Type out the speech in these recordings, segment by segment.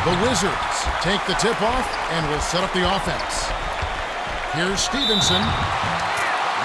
The Wizards take the tip-off and will set up the offense. Here's Stevenson.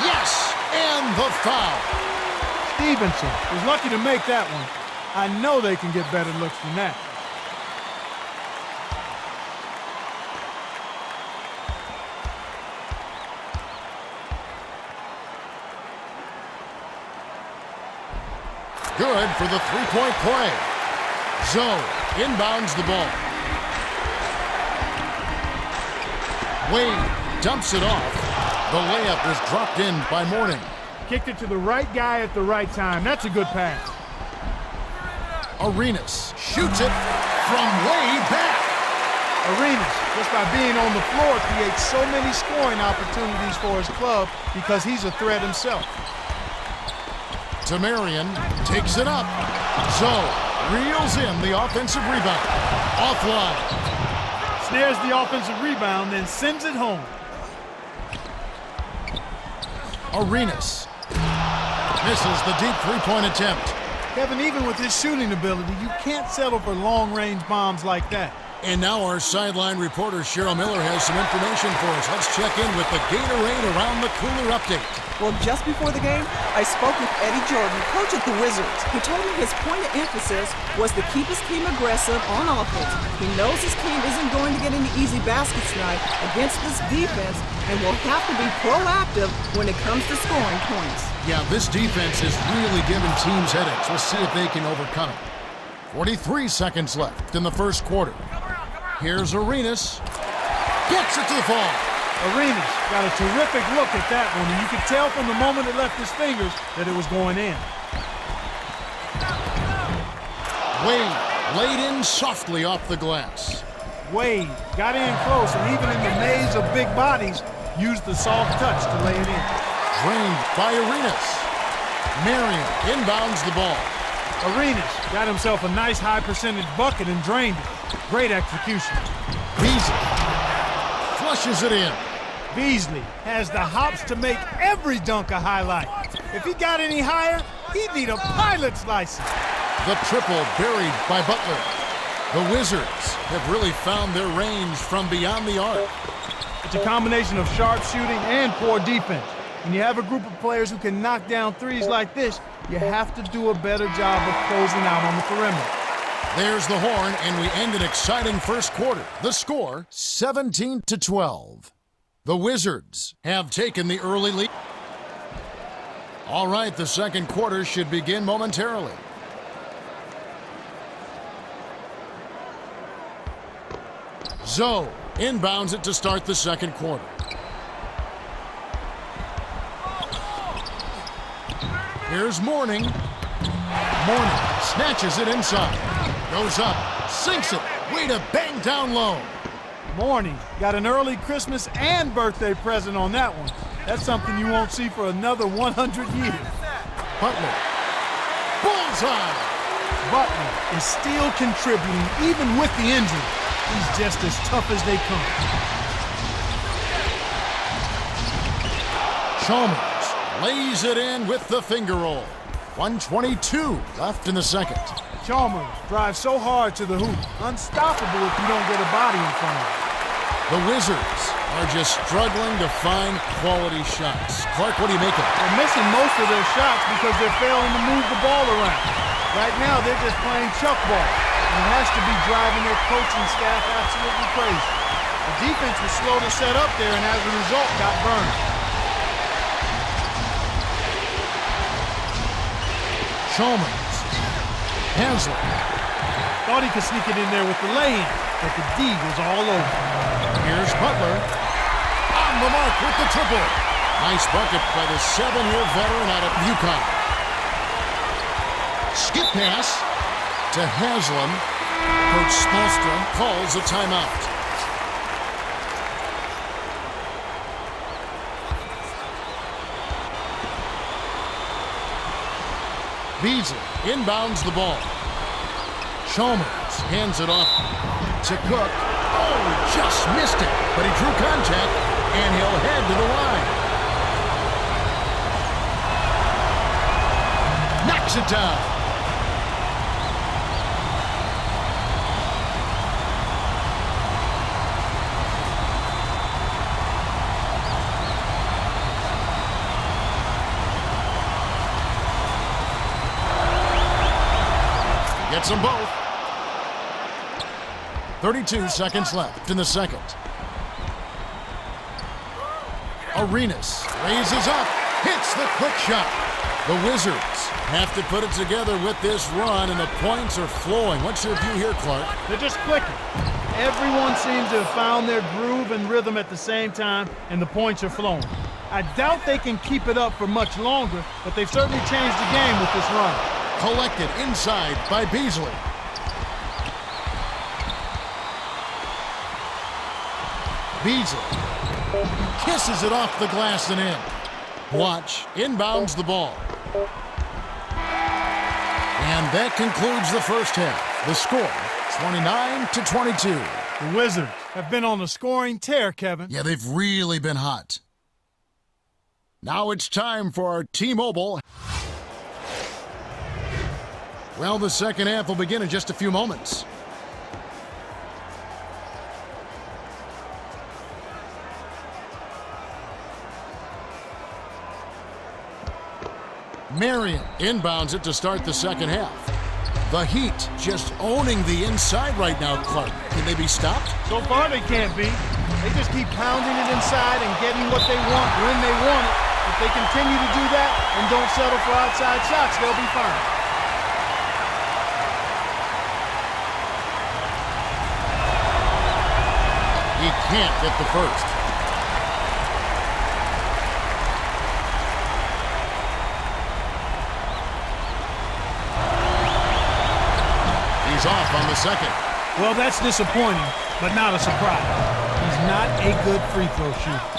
Yes! And the foul. Stevenson was lucky to make that one. I know they can get better looks than that. Good for the three-point play. Zoe inbounds the ball. Wade dumps it off. The layup was dropped in by Mourning. Kicked it to the right guy at the right time. That's a good pass. Arenas shoots it from way back. Arenas, just by being on the floor, creates so many scoring opportunities for his club because he's a threat himself. Tamarian takes it up. Zoe reels in the offensive rebound. Offline. Snares the offensive rebound, then sends it home. Arenas misses the deep three-point attempt. Kevin, even with his shooting ability, you can't settle for long-range bombs like that. And now our sideline reporter Cheryl Miller has some information for us. Let's check in with the Gatorade Around the Cooler update. Well, just before the game, I spoke with Eddie Jordan, coach at the Wizards. He told me his point of emphasis was to keep his team aggressive on offense. He knows his team isn't going to get any easy baskets tonight against this defense and will have to be proactive when it comes to scoring points. Yeah, this defense is really giving teams headaches. We'll see if they can overcome it. 43 seconds left in the first quarter. Here's Arenas. Gets it to the fall. Arenas got a terrific look at that one, and you could tell from the moment it left his fingers that it was going in. Wade laid in softly off the glass. Wade got in close, and even in the maze of big bodies, used the soft touch to lay it in. Drained by Arenas. Marion inbounds the ball. Arenas got himself a nice high-percentage bucket and drained it. Great execution. Beasley flushes it in. Beasley has the hops to make every dunk a highlight. If he got any higher, he'd need a pilot's license. The triple buried by Butler. The Wizards have really found their range from beyond the arc. It's a combination of sharp shooting and poor defense. When you have a group of players who can knock down threes like this, you have to do a better job of closing out on the perimeter. There's the horn, and we end an exciting first quarter. The score, 17-12. The Wizards have taken the early lead. All right, the second quarter should begin momentarily. Zoe inbounds it to start the second quarter. Here's Mourning. Mourning snatches it inside. Goes up, sinks it. Way to bang down low. Mourning got an early Christmas and birthday present on that one. That's something you won't see for another 100 years. Butler. Bullseye. Butler is still contributing even with the injury. He's just as tough as they come. Chalmers lays it in with the finger roll. 1:22 left in the second. Chalmers drives so hard to the hoop. Unstoppable if you don't get a body in front of him. The Wizards are just struggling to find quality shots. Clark, what do you make of it? They're missing most of their shots because they're failing to move the ball around. Right now, they're just playing chuck ball. And it has to be driving their coaching staff absolutely crazy. The defense was slow to set up there and as a result got burned. Chalmers. Hansel. Thought he could sneak it in there with the lay-in, but the D was all over. Here's Butler. On the mark with the triple. Nice bucket by the 7-year veteran out of UConn. Skip pass to Haslam. Coach Spolstra calls a timeout. Beasley inbounds the ball. Chalmers hands it off to Cook. Oh, just missed it, but he drew contact, and he'll head to the line. Knocks it down. Gets them both. 32 seconds left in the second. Arenas raises up, hits the quick shot. The Wizards have to put it together with this run, and the points are flowing. What's your view here, Clark? They're just clicking. Everyone seems to have found their groove and rhythm at the same time, and the points are flowing. I doubt they can keep it up for much longer, but they've certainly changed the game with this run. Collected inside by Beasley. Beasley kisses it off the glass and in. Watch inbounds the ball. And that concludes the first half. The score, 29-22. The Wizards have been on a scoring tear, Kevin. Yeah, they've really been hot. Now it's time for our T-Mobile. Well, the second half will begin in just a few moments. Marion inbounds it to start the second half. The Heat just owning the inside right now, Clark. Can they be stopped? So far they can't be. They just keep pounding it inside and getting what they want when they want it. If they continue to do that and don't settle for outside shots, they'll be fine. He can't get the first. He's off on the second. Well, that's disappointing, but not a surprise. He's not a good free throw shooter.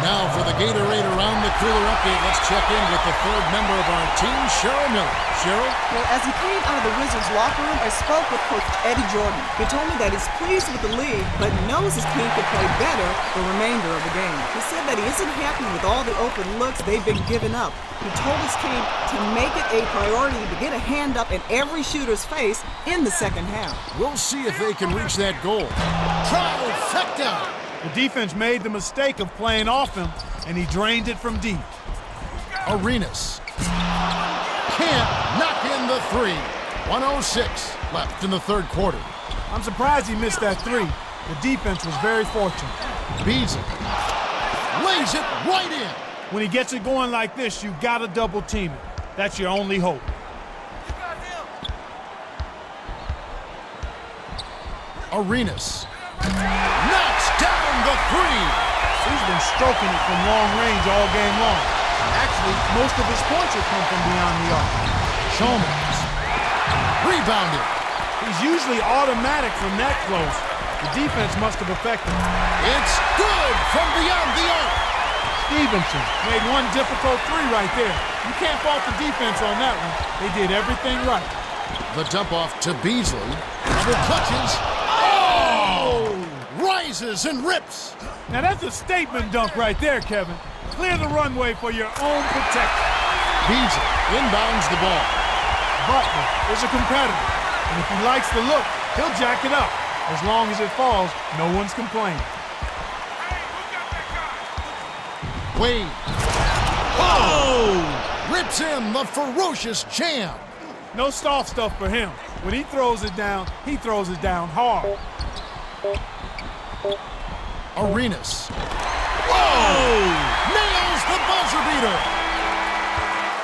Now for the Gatorade Around the Cooler update, let's check in with the third member of our team, Cheryl Miller. Cheryl? Well, as he came out of the Wizards locker room, I spoke with Coach Eddie Jordan. He told me that he's pleased with the league, but knows his team could play better the remainder of the game. He said that he isn't happy with all the open looks they've been giving up. He told his team to make it a priority to get a hand up in every shooter's face in the second half. We'll see if they can reach that goal. Trifecta! The defense made the mistake of playing off him, and he drained it from deep. Arenas can't knock in the three. 1:06 left in the third quarter. I'm surprised he missed that three. The defense was very fortunate. Beasley lays it right in. When he gets it going like this, you gotta double team it. That's your only hope. Arenas knocks down the three. He's been stroking it from long range all game long. Actually, most of his points have come from beyond the arc. Chalmers rebounded. He's usually automatic from that close. The defense must have affected him. It's good from beyond the arc. Stevenson made one difficult three right there. You can't fault the defense on that one. They did everything right. The dump off to Beasley. Double clutches. Oh! Rises and rips. Now that's a statement dunk right there, Kevin. Clear the runway for your own protection. Beasley inbounds the ball. Butler is a competitor, and if he likes the look, he'll jack it up. As long as it falls, no one's complaining. Wade. Oh! Rips in the ferocious jam. No soft stuff for him. When he throws it down hard. Arenas. Whoa! Nails the buzzer beater.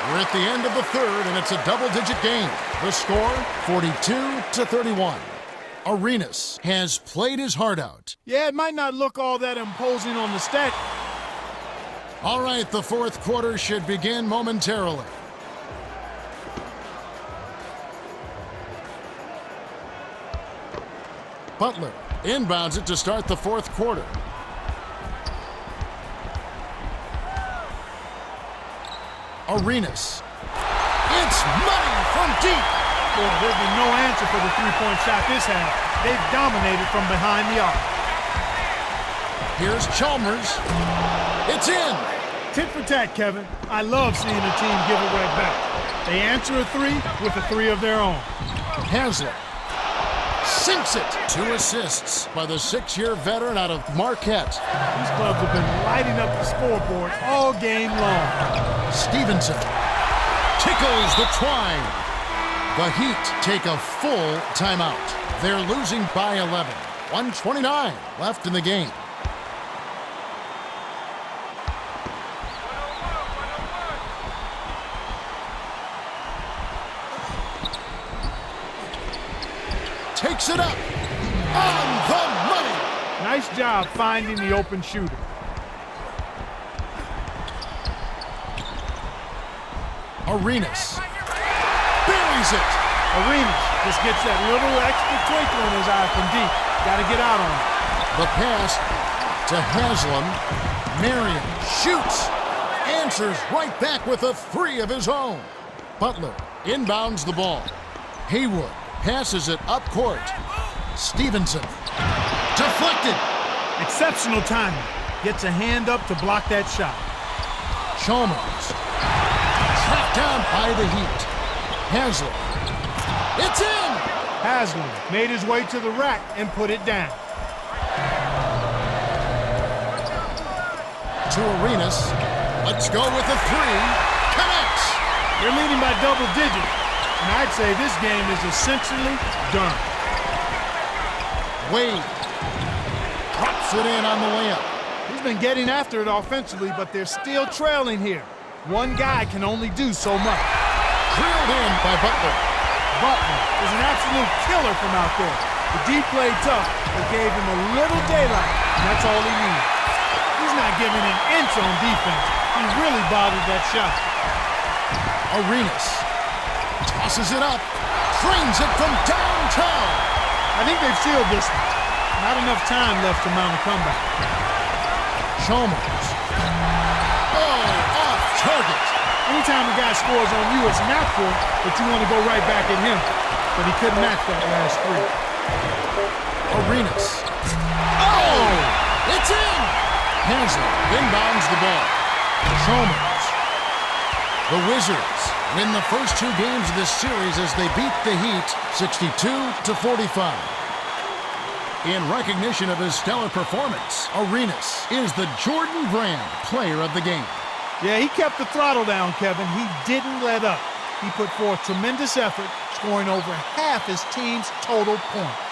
We're at the end of the third, and it's a double-digit game. The score, 42-31. Arenas has played his heart out. Yeah, it might not look all that imposing on the stat. All right, the fourth quarter should begin momentarily. Butler inbounds it to start the fourth quarter. Arenas. It's money from deep. Boy, there's been no answer for the three-point shot this half. They've dominated from behind the arc. Here's Chalmers. It's in. Tit for tat, Kevin. I love seeing a team give it right back. They answer a three with a three of their own. Haslett sinks it. 2 assists by the 6-year veteran out of Marquette. These clubs have been lighting up the scoreboard all game long. Stevenson tickles the twine. The Heat take a full timeout. They're losing by 11. 1:29 left in the game. Takes it up. On the money. Nice job finding the open shooter. Arenas buries it. Arenas just gets that little extra twinkle in his eye from deep. Got to get out on it. The pass to Haslam. Marion shoots. Answers right back with a three of his own. Butler inbounds the ball. Haywood passes it up court. Stevenson deflected. Exceptional timing. Gets a hand up to block that shot. Chalmers trapped down by the Heat. Haslam. It's in. Haslam made his way to the rack and put it down. To Arenas. Let's go with a three. Connects. They're leading by double digits, and I'd say this game is essentially done. Wade drops it in on the layup. He's been getting after it offensively, but they're still trailing here. One guy can only do so much. Drilled in by Butler. Butler is an absolute killer from out there. The D played tough, but gave him a little daylight, and that's all he needs. He's not giving an inch on defense. He really bothered that shot. Arenas tosses it up, trains it from downtown. I think they've sealed this one. Not enough time left to mount a comeback. Chalmers. Oh, off target. Anytime a guy scores on you, it's natural that you want to go right back at him. But he couldn't match that last three. Arenas. Oh! It's in! Haslam inbounds the ball. Chalmers. The Wizards win the first two games of this series as they beat the Heat 62-45. In recognition of his stellar performance, Arenas is the Jordan Brand Player of the Game. Yeah, he kept the throttle down, Kevin. He didn't let up. He put forth tremendous effort, scoring over half his team's total points.